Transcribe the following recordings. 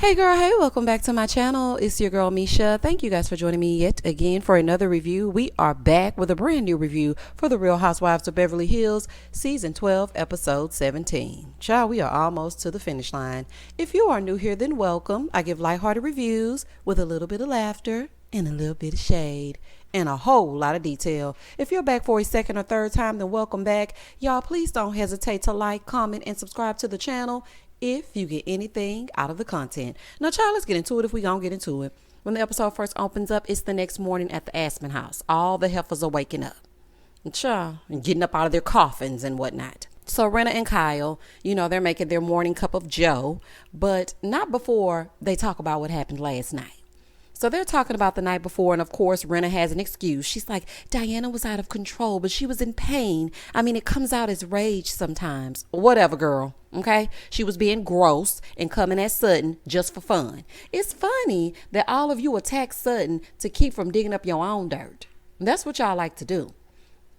Hey girl, hey, welcome back to my channel. It's your girl Misha. Thank you guys for joining me yet again for another review. We are back with a brand new review for the Real Housewives of Beverly Hills, season 12, episode 17. Child, we are almost to the finish line. If you are new here, then welcome. I give lighthearted reviews with a little bit of laughter and a little bit of shade and a whole lot of detail. If you're back for a second or third time, then welcome back. Y'all, please don't hesitate to like, comment, and subscribe to the channel if you get anything out of the content. Now, child, let's get into it if we gonna get into it. When the episode first opens up, it's the next morning at the Aspen house. All the heifers are waking up. And child, and getting up out of their coffins and whatnot. So Rinna and Kyle, they're making their morning cup of joe, but not before they talk about what happened last night. So they're talking about the night before, and of course, Rinna has an excuse. She's like, Diana was out of control, but she was in pain. I mean, it comes out as rage sometimes. Whatever, girl, okay? She was being gross and coming at Sutton just for fun. It's funny that all of you attack Sutton to keep from digging up your own dirt. That's what y'all like to do.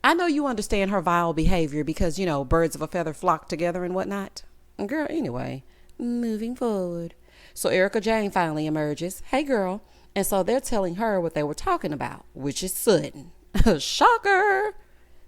I know you understand her vile behavior because, birds of a feather flock together and whatnot. Girl, anyway, moving forward. So Erika Jane finally emerges. Hey, girl. And so they're telling her what they were talking about, which is Sutton. Shocker.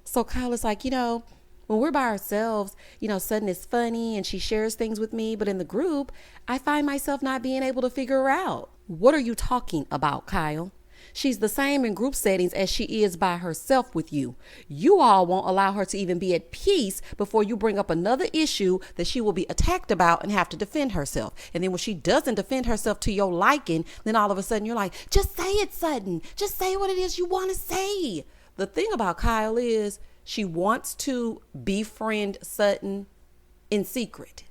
So Kyle is like, when we're by ourselves, Sutton is funny and she shares things with me. But in the group, I find myself not being able to figure her out. What are you talking about, Kyle? She's the same in group settings as she is by herself with you. You all won't allow her to even be at peace before you bring up another issue that she will be attacked about and have to defend herself. And then when she doesn't defend herself to your liking, then all of a sudden you're like, just say it, Sutton. Just say what it is you want to say. The thing about Kyle is she wants to befriend Sutton in secret.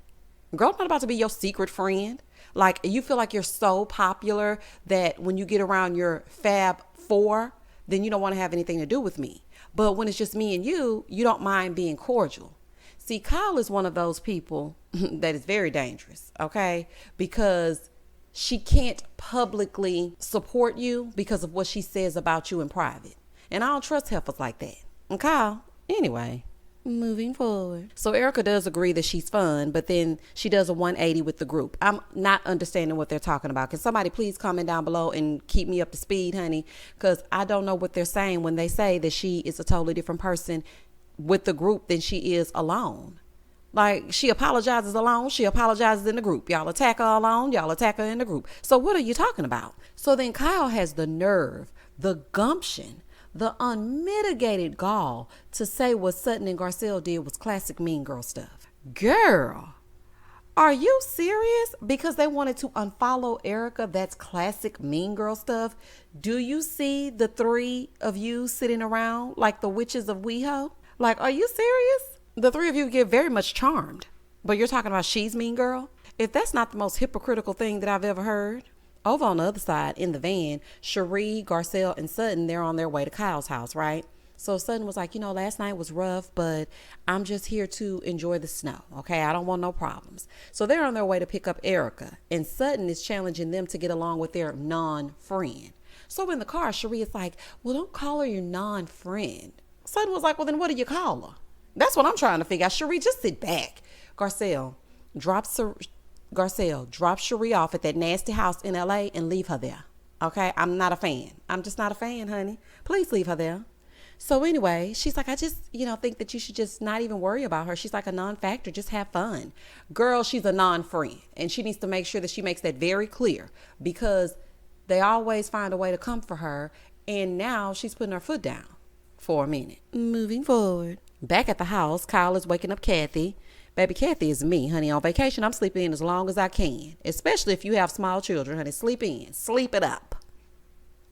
Girl, I'm not about to be your secret friend. Like, you feel like you're so popular that when you get around your Fab Four, then you don't want to have anything to do with me. But when it's just me and you don't mind being cordial. See, Kyle is one of those people that is very dangerous, okay? Because she can't publicly support you because of what she says about you in private. And I don't trust heifers like that. And Kyle, anyway. Moving forward. So Erika does agree that she's fun, but then she does a 180 with the group. I'm not understanding what they're talking about. Can somebody please comment down below and keep me up to speed, honey? Because I don't know what they're saying when they say that she is a totally different person with the group than she is alone. Like, she apologizes alone, she apologizes in the group. Y'all attack her alone, y'all attack her in the group. So what are you talking about? So then Kyle has the nerve, the gumption, the unmitigated gall to say what Sutton and Garcelle did was classic mean girl stuff. Girl, are you serious? Because they wanted to unfollow Erika, that's classic mean girl stuff. Do you see the three of you sitting around like the witches of WeHo? Like, are you serious? The three of you get very much charmed. But you're talking about she's mean girl? If that's not the most hypocritical thing that I've ever heard. Over on the other side, in the van, Cherie, Garcelle, and Sutton, they're on their way to Kyle's house, right? So Sutton was like, last night was rough, but I'm just here to enjoy the snow, okay? I don't want no problems. So they're on their way to pick up Erika, and Sutton is challenging them to get along with their non-friend. So in the car, Cherie is like, well, don't call her your non-friend. Sutton was like, well, then what do you call her? That's what I'm trying to figure out. Cherie, just sit back. Garcelle drops Cherie off at that nasty house in LA and leave her there. Okay? I'm not a fan. I'm just not a fan, honey. Please leave her there. So anyway, she's like, I just, think that you should just not even worry about her. She's like a non-factor. Just have fun. Girl, she's a non-friend. And she needs to make sure that she makes that very clear because they always find a way to come for her. And now she's putting her foot down for a minute. Moving forward. Back at the house, Kyle is waking up Kathy. Baby, Kathy is me, honey. On vacation, I'm sleeping in as long as I can. Especially if you have small children, honey. Sleep in. Sleep it up.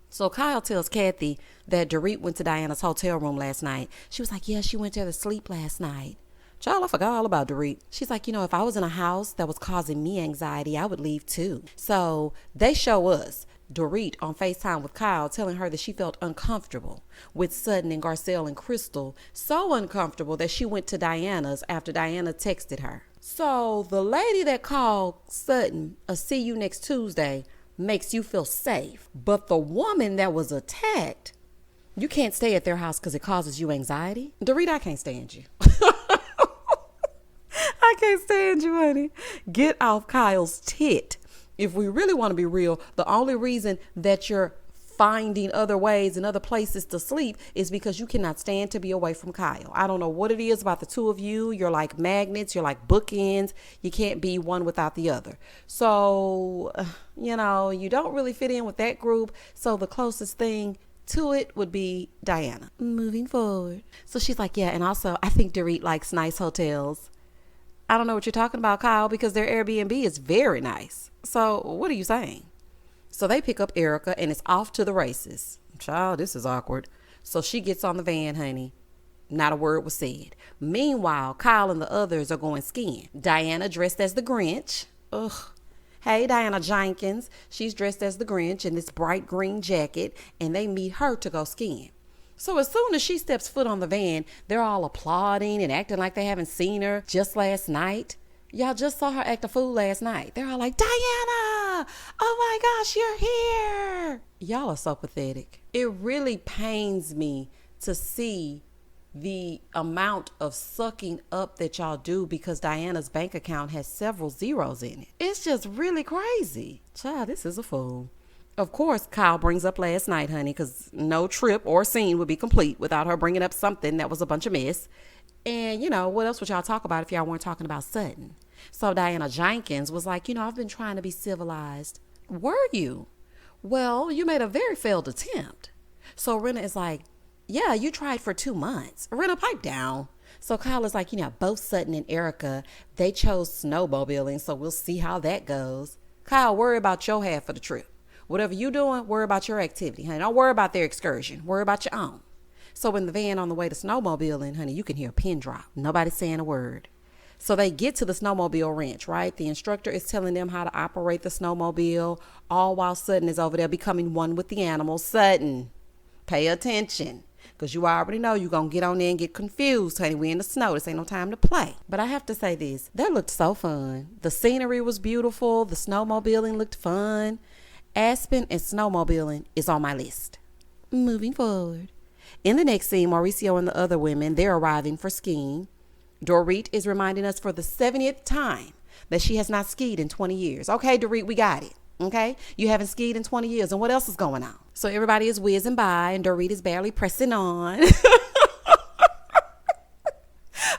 So Kyle tells Kathy that Dorit went to Diana's hotel room last night. She was like, yeah, she went there to sleep last night. Child, I forgot all about Dorit. She's like, if I was in a house that was causing me anxiety, I would leave too. So they show us Dorit on FaceTime with Kyle telling her that she felt uncomfortable with Sutton and Garcelle and Crystal. So uncomfortable that she went to Diana's after Diana texted her. So the lady that called Sutton a see you next Tuesday makes you feel safe. But the woman that was attacked, you can't stay at their house because it causes you anxiety. Dorit, I can't stand you. I can't stand you, honey. Get off Kyle's tit. If we really want to be real, the only reason that you're finding other ways and other places to sleep is because you cannot stand to be away from Kyle. I don't know what it is about the two of you. You're like magnets. You're like bookends. You can't be one without the other. So, you don't really fit in with that group. So the closest thing to it would be Diana. Moving forward. So she's like, yeah, and also I think Dorit likes nice hotels. I don't know what you're talking about, Kyle, because their Airbnb is very nice. So what are you saying? So they pick up Erika and it's off to the races. Child, this is awkward. So she gets on the van, honey. Not a word was said. Meanwhile, Kyle and the others are going skiing. Diana dressed as the Grinch. Ugh. Hey, Diana Jenkins. She's dressed as the Grinch in this bright green jacket, and they meet her to go skiing. So as soon as she steps foot on the van, they're all applauding and acting like they haven't seen her just last night. Y'all just saw her act a fool last night. They're all like, Diana, oh my gosh, you're here. Y'all are so pathetic. It really pains me to see the amount of sucking up that y'all do because Diana's bank account has several zeros in it. It's just really crazy. Child, this is a fool. Of course, Kyle brings up last night, honey, because no trip or scene would be complete without her bringing up something that was a bunch of mess. And, what else would y'all talk about if y'all weren't talking about Sutton? So Diana Jenkins was like, I've been trying to be civilized. Were you? Well, you made a very failed attempt. So Rinna is like, yeah, you tried for 2 months. Rinna, pipe down. So Kyle is like, both Sutton and Erika, they chose snowmobiling, so we'll see how that goes. Kyle, worry about your half of the trip. Whatever you doing, worry about your activity, honey. Don't worry about their excursion. Worry about your own. So in the van on the way to snowmobiling, honey, you can hear a pin drop. Nobody's saying a word. So they get to the snowmobile ranch, right? The instructor is telling them how to operate the snowmobile, all while Sutton is over there becoming one with the animals. Sutton, pay attention, because you already know you're going to get on there and get confused, honey. We in the snow. This ain't no time to play. But I have to say this. That looked so fun. The scenery was beautiful. The snowmobiling looked fun. Aspen and snowmobiling is on my list. Moving forward. In the next scene, Mauricio and the other women, they're arriving for skiing. Dorit is reminding us for the 70th time that she has not skied in 20 years. Okay, Dorit, we got it. Okay? You haven't skied in 20 years. And what else is going on? So everybody is whizzing by and Dorit is barely pressing on.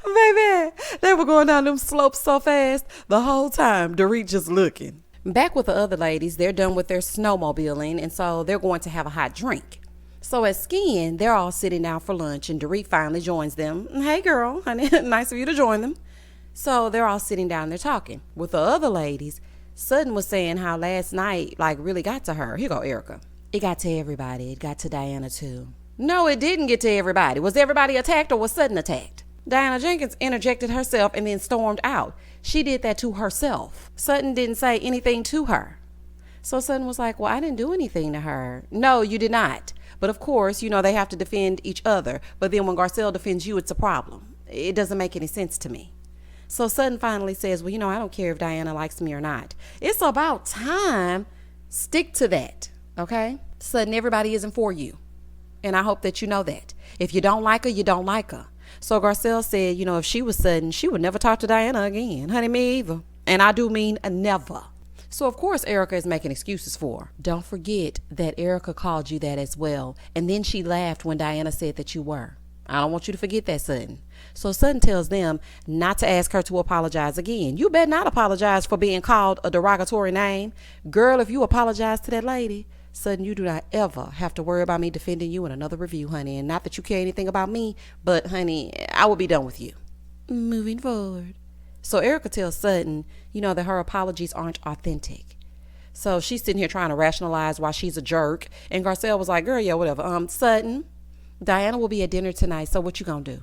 Baby, they were going down them slopes so fast the whole time. Dorit just looking. Back with the other ladies, they're done with their snowmobiling, and so they're going to have a hot drink. So at skiing, they're all sitting down for lunch, and Dorit finally joins them. Hey, girl, honey, nice of you to join them. So they're all sitting down and they're talking. With the other ladies, Sutton was saying how last night, really got to her. Here go Erika. It got to everybody. It got to Diana, too. No, it didn't get to everybody. Was everybody attacked or was Sutton attacked? Diana Jenkins interjected herself and then stormed out. She did that to herself. Sutton didn't say anything to her. So Sutton was like, well, I didn't do anything to her. No, you did not. But of course, they have to defend each other. But then when Garcelle defends you, it's a problem. It doesn't make any sense to me. So Sutton finally says, well, I don't care if Diana likes me or not. It's about time. Stick to that. Okay? Sutton, everybody isn't for you. And I hope that you know that. If you don't like her, you don't like her. So Garcelle said, if she was Sutton, she would never talk to Diana again. Honey, me either. And I do mean never. So, of course, Erika is making excuses for her. Don't forget that Erika called you that as well. And then she laughed when Diana said that you were. I don't want you to forget that, Sutton. So Sutton tells them not to ask her to apologize again. You better not apologize for being called a derogatory name. Girl, if you apologize to that lady, Sutton, you do not ever have to worry about me defending you in another review, honey. And not that you care anything about me, but, honey, I will be done with you. Moving forward. So Erika tells Sutton, that her apologies aren't authentic. So she's sitting here trying to rationalize why she's a jerk. And Garcelle was like, girl, yeah, whatever. Sutton, Diana will be at dinner tonight, so what you gonna do?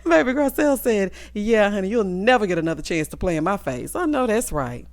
Baby, Garcelle said, yeah, honey, you'll never get another chance to play in my face. I know that's right.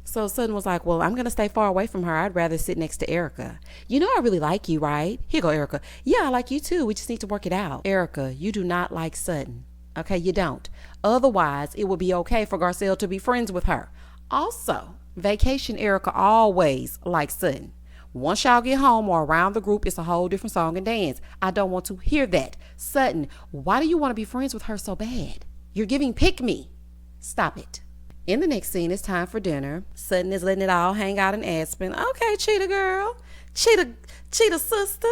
So Sutton was like, well, I'm going to stay far away from her. I'd rather sit next to Erika. I really like you, right? Here go, Erika. Yeah, I like you too. We just need to work it out. Erika, you do not like Sutton. Okay, you don't. Otherwise, it would be okay for Garcelle to be friends with her. Also, vacation Erika always likes Sutton. Once y'all get home or around the group, it's a whole different song and dance. I don't want to hear that. Sutton, why do you want to be friends with her so bad? You're giving pick me. Stop it. In the next scene, it's time for dinner. Sutton is letting it all hang out in Aspen. Okay, cheetah girl. Cheetah sister.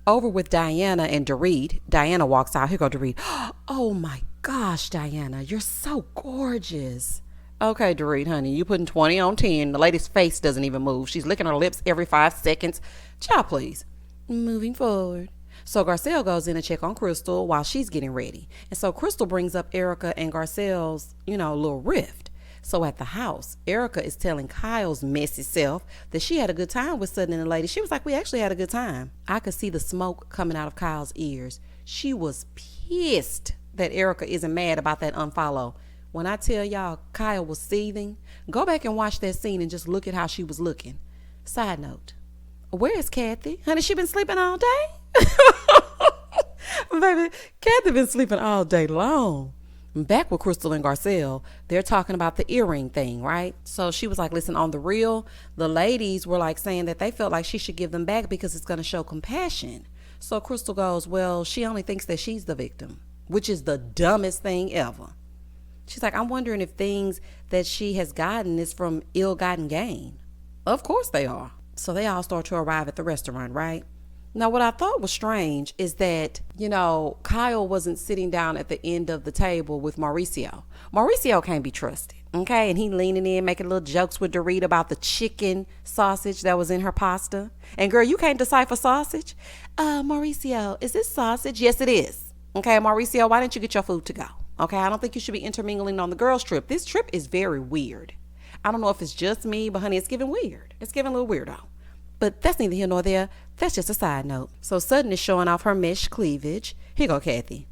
Over with Diana and Dorit. Diana walks out. Here go Dorit. Oh my gosh, Diana, you're so gorgeous. Okay, Dorit, honey, you putting 20 on 10. The lady's face doesn't even move. She's licking her lips every 5 seconds. Child, please. Moving forward. So Garcelle goes in to check on Crystal while she's getting ready. And so Crystal brings up Erika and Garcelle's, little rift. So at the house, Erika is telling Kyle's messy self that she had a good time with Sutton and the lady. She was like, we actually had a good time. I could see the smoke coming out of Kyle's ears. She was pissed that Erika isn't mad about that unfollow. When I tell y'all Kyle was seething, go back and watch that scene and just look at how she was looking. Side note, where is Kathy? Honey, she been sleeping all day? Baby, Kathy been sleeping all day long. Back with Crystal and Garcelle, they're talking about the earring thing, right? So she was like, listen, on the real, the ladies were like saying that they felt like she should give them back because it's going to show compassion. So Crystal goes, well, she only thinks that she's the victim, which is the dumbest thing ever. She's like, I'm wondering if things that she has gotten is from ill-gotten gain. Of course they are. So they all start to arrive at the restaurant, right? Now, what I thought was strange is that, Kyle wasn't sitting down at the end of the table with Mauricio. Mauricio can't be trusted, okay? And he leaning in, making little jokes with Dorit about the chicken sausage that was in her pasta. And girl, you can't decipher sausage? Mauricio, is this sausage? Yes, it is. Okay, Mauricio, why didn't you get your food to go? Okay, I don't think you should be intermingling on the girls' trip. This trip is very weird. I don't know if it's just me, but honey, it's giving weird. It's giving a little weirdo. But that's neither here nor there. That's just a side note. So Sutton is showing off her mesh cleavage. Here you go, Kathy.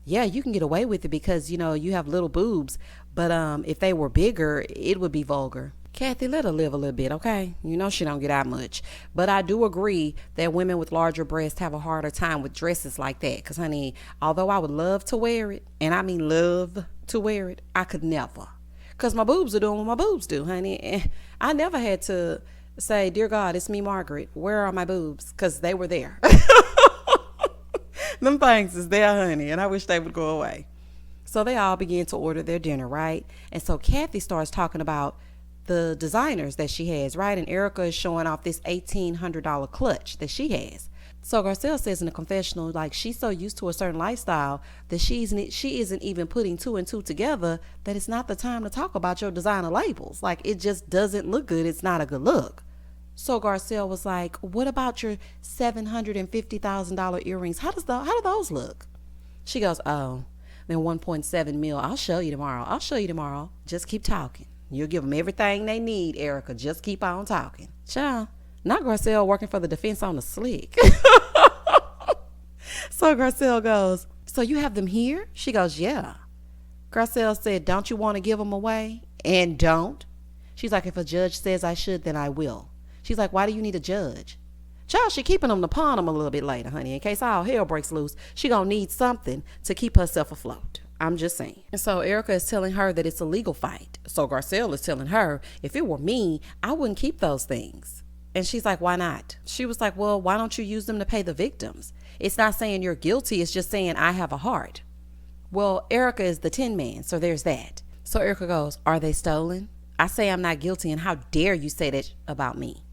Yeah, you can get away with it because, you have little boobs. But if they were bigger, it would be vulgar. Kathy, let her live a little bit, okay? She don't get out much. But I do agree that women with larger breasts have a harder time with dresses like that. Because, honey, although I would love to wear it, and I mean love to wear it, I could never. Because my boobs are doing what my boobs do, honey. I never had to say, dear God, it's me, Margaret. Where are my boobs? Because they were there. Them things is there, honey, and I wish they would go away. So they all begin to order their dinner, right? And so Kathy starts talking about the designers that she has, right? And Erika is showing off this $1,800 clutch that she has. So Garcelle says in the confessional, like, she's so used to a certain lifestyle that she isn't even putting 2 and 2 together, that it's not the time to talk about your designer labels. Like, it just doesn't look good. It's not a good look. So Garcelle was like, what about your $750,000 earrings? How do those look? She goes, oh, then 1.7 mil. I'll show you tomorrow. Just keep talking. You'll give them everything they need, Erika. Just keep on talking. Child, not Garcelle working for the defense on the slick. So Garcelle goes, so you have them here? She goes, yeah. Garcelle said, don't you want to give them away? And don't. She's like, if a judge says I should, then I will. She's like, why do you need a judge? Child, she keeping them to pawn them a little bit later, honey. In case all hell breaks loose, she gonna need something to keep herself afloat. I'm just saying. And so Erika is telling her that it's a legal fight. So Garcelle is telling her, if it were me, I wouldn't keep those things. And she's like, why not? She was like, well, why don't you use them to pay the victims? It's not saying you're guilty. It's just saying I have a heart. Well, Erika is the Tin Man, so there's that. So Erika goes, are they stolen? I say I'm not guilty, and how dare you say that about me?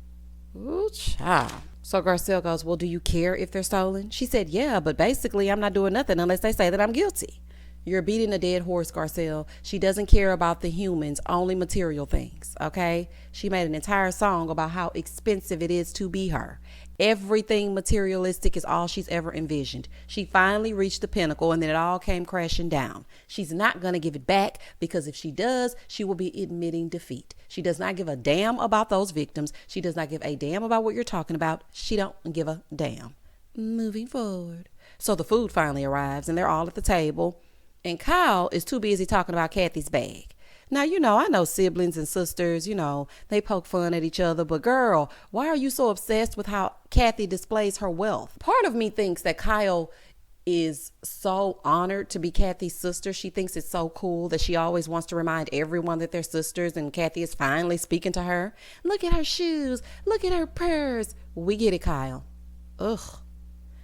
Ooh, child. So Garcelle goes, well, do you care if they're stolen? She said, yeah, but basically I'm not doing nothing unless they say that I'm guilty. You're beating a dead horse, Garcelle. She doesn't care about the humans, only material things, okay? She made an entire song about how expensive it is to be her. Everything materialistic is all she's ever envisioned. She finally reached the pinnacle, and then it all came crashing down. She's not going to give it back, because if she does, she will be admitting defeat. She does not give a damn about those victims. She does not give a damn about what you're talking about. She don't give a damn. Moving forward. So the food finally arrives, and they're all at the table. And Kyle is too busy talking about Kathy's bag. Now, I know siblings and sisters, they poke fun at each other. But girl, why are you so obsessed with how Kathy displays her wealth? Part of me thinks that Kyle is so honored to be Kathy's sister. She thinks it's so cool that she always wants to remind everyone that they're sisters. And Kathy is finally speaking to her. Look at her shoes. Look at her purse. We get it, Kyle. Ugh.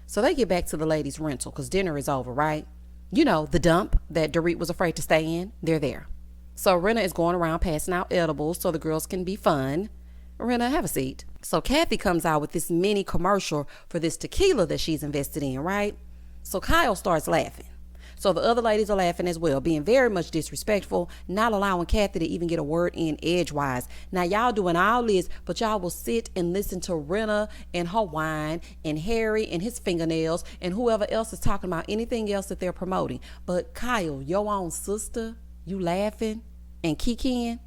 So they get back to the ladies' rental because dinner is over, right? You know, the dump that Dorit was afraid to stay in, they're there. So Rinna is going around passing out edibles so the girls can be fun. Rinna, have a seat. So Kathy comes out with this mini commercial for this tequila that she's invested in, right? So Kyle starts laughing. So the other ladies are laughing as well, being very much disrespectful, not allowing Kathy to even get a word in edgewise. Now, y'all doing all this, but y'all will sit and listen to Rinna and her wine and Harry and his fingernails and whoever else is talking about anything else that they're promoting. But Kyle, your own sister, you laughing and kikiing?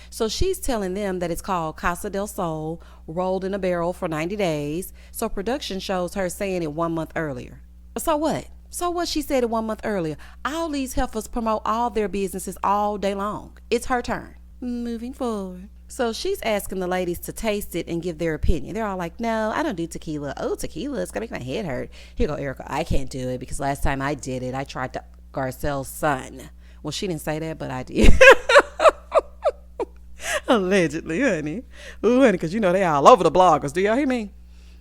So she's telling them that it's called Casa del Sol, rolled in a barrel for 90 days. So production shows her saying it 1 month earlier. So what? So what she said it 1 month earlier. All these heifers promote all their businesses all day long. It's her turn. Moving forward. So she's asking the ladies to taste it and give their opinion. They're all like, no, I don't do tequila. Oh, tequila, it's going to make my head hurt. Here you go, Erika. I can't do it because last time I did it, I tried to Garcelle's son. Well, she didn't say that, but I did. Allegedly, honey. Ooh, honey, because you know they all over the bloggers. Do y'all hear me?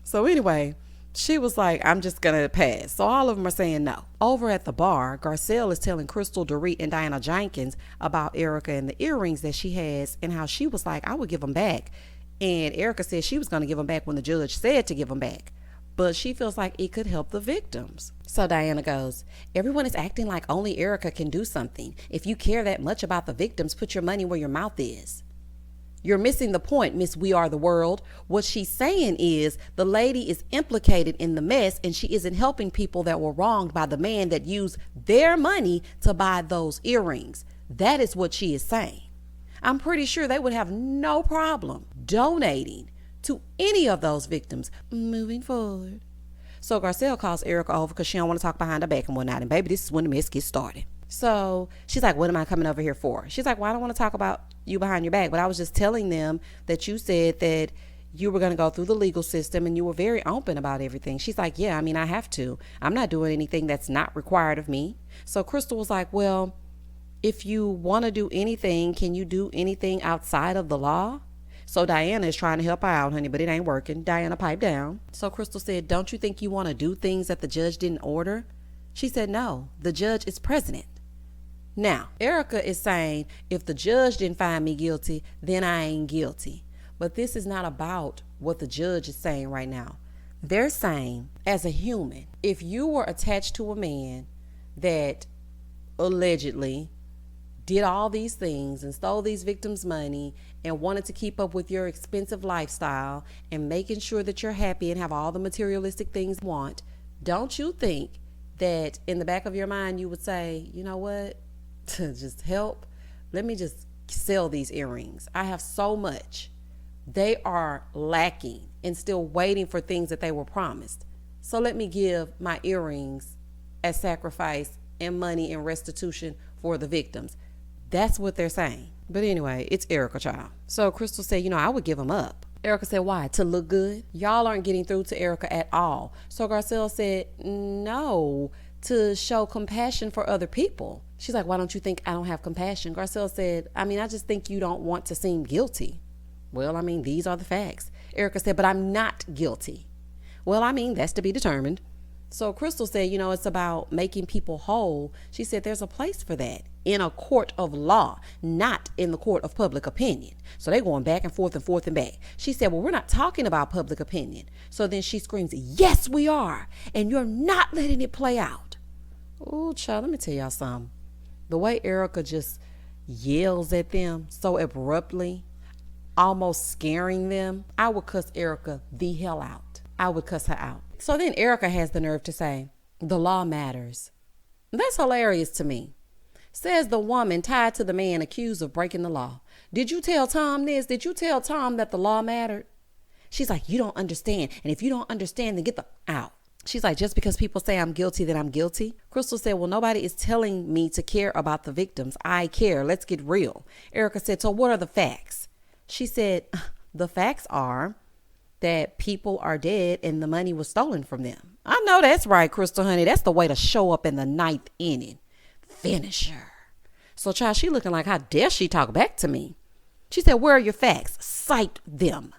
So anyway, she was like, I'm just going to pass. So all of them are saying no. Over at the bar, Garcelle is telling Crystal, Dorit, and Diana Jenkins about Erika and the earrings that she has and how she was like, I would give them back. And Erika said she was going to give them back when the judge said to give them back. But she feels like it could help the victims. So Diana goes, everyone is acting like only Erika can do something. If you care that much about the victims, put your money where your mouth is. You're missing the point, Miss We Are the World. What she's saying is the lady is implicated in the mess and she isn't helping people that were wronged by the man that used their money to buy those earrings. That is what she is saying. I'm pretty sure they would have no problem donating to any of those victims moving forward. So Garcelle calls Erika over because she don't want to talk behind her back and whatnot. And baby, this is when the mess gets started. So she's like, what am I coming over here for? She's like, well, I don't want to talk about you behind your back, but I was just telling them that you said that you were going to go through the legal system and you were very open about everything. She's like, yeah, I mean, I have to. I'm not doing anything that's not required of me. So Crystal was like, well, if you want to do anything, can you do anything outside of the law? So Diana is trying to help her out, honey, but it ain't working. Diana piped down. So Crystal said, don't you think you want to do things that the judge didn't order? She said, no, the judge is president. Now, Erika is saying, if the judge didn't find me guilty, then I ain't guilty. But this is not about what the judge is saying right now. They're saying, as a human, if you were attached to a man that allegedly did all these things and stole these victims' money and wanted to keep up with your expensive lifestyle and making sure that you're happy and have all the materialistic things you want, don't you think that in the back of your mind you would say, you know what? To just help, let me just sell these earrings. I have so much. They are lacking and still waiting for things that they were promised. So let me give my earrings as sacrifice and money and restitution for the victims. That's what they're saying. But anyway, it's Erika, child. So Crystal said, you know, I would give them up. Erika said, why? To look good? Y'all aren't getting through to Erika at all. So Garcelle said, no, to show compassion for other people. She's like, why don't you think I don't have compassion? Garcelle said, I mean, I just think you don't want to seem guilty. Well, I mean, these are the facts. Erika said, but I'm not guilty. Well, I mean, that's to be determined. So Crystal said, you know, it's about making people whole. She said there's a place for that in a court of law, not in the court of public opinion. So they're going back and forth and forth and back. She said, well, we're not talking about public opinion. So then she screams, yes, we are. And you're not letting it play out. Oh, child, let me tell y'all something. The way Erika just yells at them so abruptly, almost scaring them, I would cuss Erika the hell out. I would cuss her out. So then Erika has the nerve to say, the law matters. That's hilarious to me. Says the woman tied to the man accused of breaking the law. Did you tell Tom this? Did you tell Tom that the law mattered? She's like, you don't understand. And if you don't understand, then get the out. She's like, just because people say I'm guilty, then I'm guilty. Crystal said, well, nobody is telling me to care about the victims. I care. Let's get real. Erika said, so what are the facts? She said, the facts are that people are dead and the money was stolen from them. I know that's right, Crystal, honey. That's the way to show up in the ninth inning. Finish her. So, child, she looking like, how dare she talk back to me? She said, where are your facts? Cite them.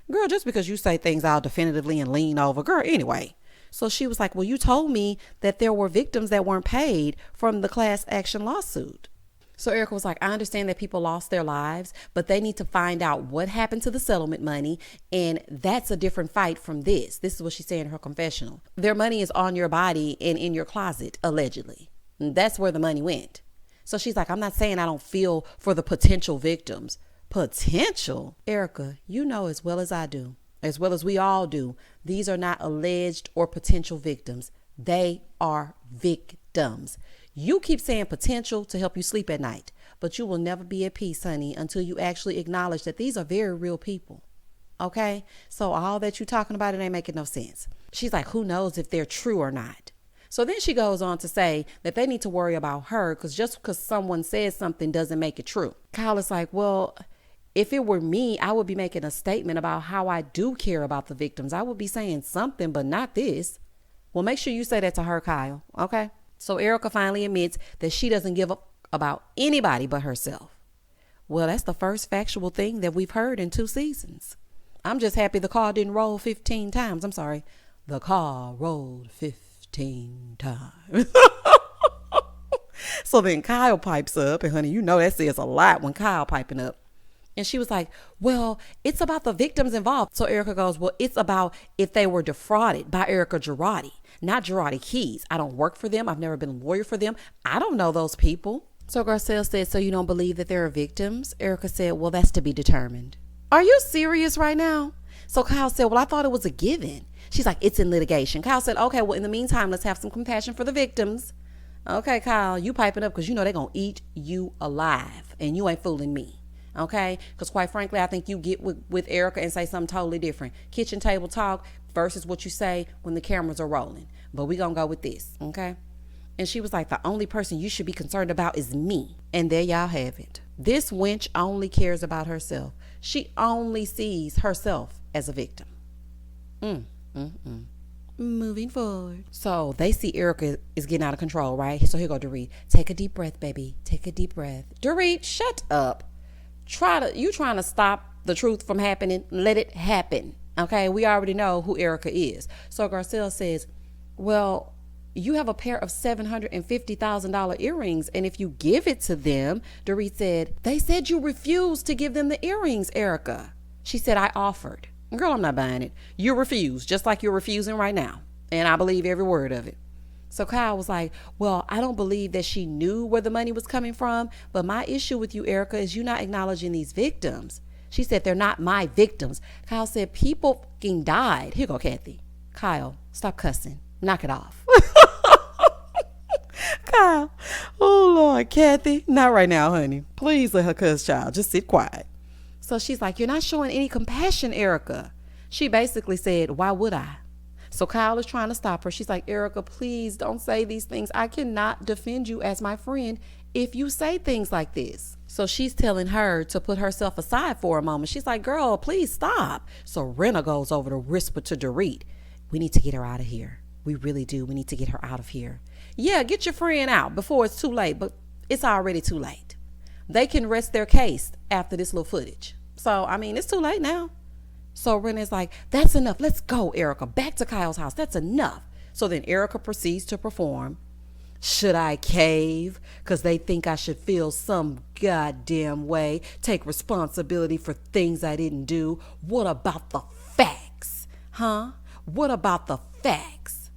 Girl, just because you say things all definitively and lean over. Girl, anyway. So she was like, well, you told me that there were victims that weren't paid from the class action lawsuit. So Erika was like, I understand that people lost their lives, but they need to find out what happened to the settlement money. And that's a different fight from this. This is what she said in her confessional. Their money is on your body and in your closet, allegedly. And that's where the money went. So she's like, I'm not saying I don't feel for the potential victims. Potential? Erika, you know as well as I do, as well as we all do, these are not alleged or potential victims. They are victims. You keep saying potential to help you sleep at night, but you will never be at peace, honey, until you actually acknowledge that these are very real people. Okay? So all that you talking about, it ain't making no sense. She's like, who knows if they're true or not? So then she goes on to say that they need to worry about her because just because someone says something doesn't make it true. Kyle is like, well, if it were me, I would be making a statement about how I do care about the victims. I would be saying something, but not this. Well, make sure you say that to her, Kyle. Okay? So Erika finally admits that she doesn't give up about anybody but herself. Well, that's the first factual thing that we've heard in 2 seasons. I'm just happy the car didn't roll 15 times. I'm sorry. The car rolled 15 times. So then Kyle pipes up, and honey, you know that says a lot when Kyle piping up. And she was like, well, it's about the victims involved. So Erika goes, well, it's about if they were defrauded by Erika Girardi, not Girardi Keys. I don't work for them. I've never been a lawyer for them. I don't know those people. So Garcelle said, so you don't believe that there are victims? Erika said, well, that's to be determined. Are you serious right now? So Kyle said, well, I thought it was a given. She's like, it's in litigation. Kyle said, okay, well, in the meantime, let's have some compassion for the victims. Okay, Kyle, you piping up because you know they're going to eat you alive and you ain't fooling me. Okay, because quite frankly, I think you get with Erika and say something totally different. Kitchen table talk versus what you say when the cameras are rolling. But we gonna go with this, okay? And she was like, the only person you should be concerned about is me. And there y'all have it. This wench only cares about herself. She only sees herself as a victim. Moving forward. So they see Erika is getting out of control, right? So here go Dorit. Take a deep breath, baby. Take a deep breath. Dorit, shut up. You trying to stop the truth from happening. Let it happen. Okay, we already know who Erika is. So Garcelle says, well, you have a pair of $750,000 earrings, and if you give it to them, Dorit said, they said you refused to give them the earrings, Erika. She said, I offered. Girl, I'm not buying it. You refused, just like you're refusing right now. And I believe every word of it. So Kyle was like, well, I don't believe that she knew where the money was coming from, but my issue with you, Erika, is you not acknowledging these victims. She said, they're not my victims. Kyle said, people fucking died. Here go, Kathy. Kyle, stop cussing. Knock it off. Kyle, oh Lord, Kathy, not right now, honey. Please let her cuss, child. Just sit quiet. So she's like, you're not showing any compassion, Erika. She basically said, why would I? So Kyle is trying to stop her. She's like, Erika, please don't say these things. I cannot defend you as my friend if you say things like this. So she's telling her to put herself aside for a moment. She's like, girl, please stop. So Rena goes over to whisper to Dorit, we need to get her out of here. We really do. We need to get her out of here. Yeah, get your friend out before it's too late, but it's already too late. They can rest their case after this little footage. So, I mean, it's too late now. So Renee's like, that's enough. Let's go, Erika. Back to Kyle's house. That's enough. So then Erika proceeds to perform. Should I cave? Because they think I should feel some goddamn way. Take responsibility for things I didn't do. What about the facts? Huh? What about the facts?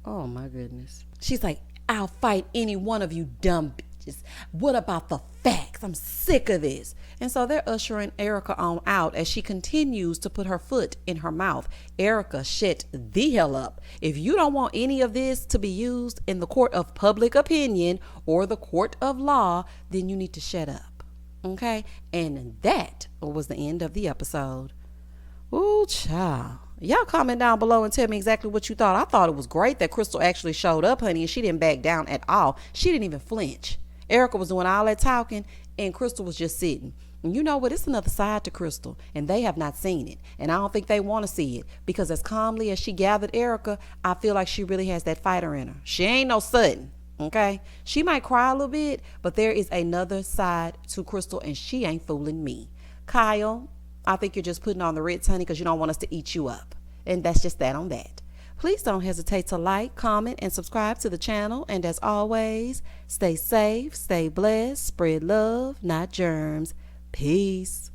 Oh, my goodness. She's like, I'll fight any one of you dumb bitches. What about the facts? I'm sick of this. And so they're ushering Erika on out as she continues to put her foot in her mouth. Erika, shut the hell up. If you don't want any of this to be used in the court of public opinion or the court of law, then you need to shut up. Okay? And that was the end of the episode. Ooh, child. Y'all comment down below and tell me exactly what you thought. I thought it was great that Crystal actually showed up, honey, and she didn't back down at all. She didn't even flinch. Erika was doing all that talking, and Crystal was just sitting. And you know what? It's another side to Crystal, and they have not seen it. And I don't think they want to see it, because as calmly as she gathered Erika, I feel like she really has that fighter in her. She ain't no Sutton, okay? She might cry a little bit, but there is another side to Crystal, and she ain't fooling me. Kyle, I think you're just putting on the Ritz, honey, because you don't want us to eat you up. And that's just that on that. Please don't hesitate to like, comment, and subscribe to the channel. And as always, stay safe, stay blessed, spread love, not germs. Peace.